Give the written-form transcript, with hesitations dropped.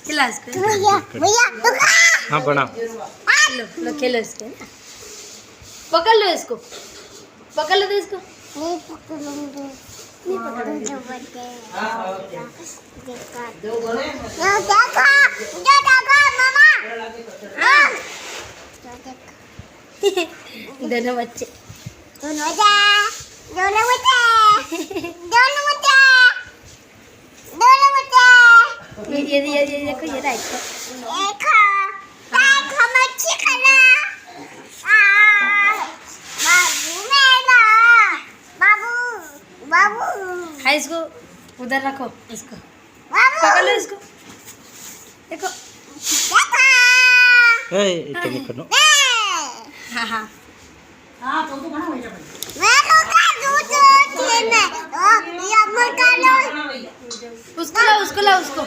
खिला इसको। हाँ बना लो लो खेलो इसको। पकड़ लो इसको, पकड़ लो तो इसको। नहीं पकड़ूंगी। दोनों बच्चे ये देखो ये राइट है इसको उधर रखो इसको पकड़ लो इसको देखो તમે કરો हाँ हाँ हाँ तो बना हो जाए उसको ला उसको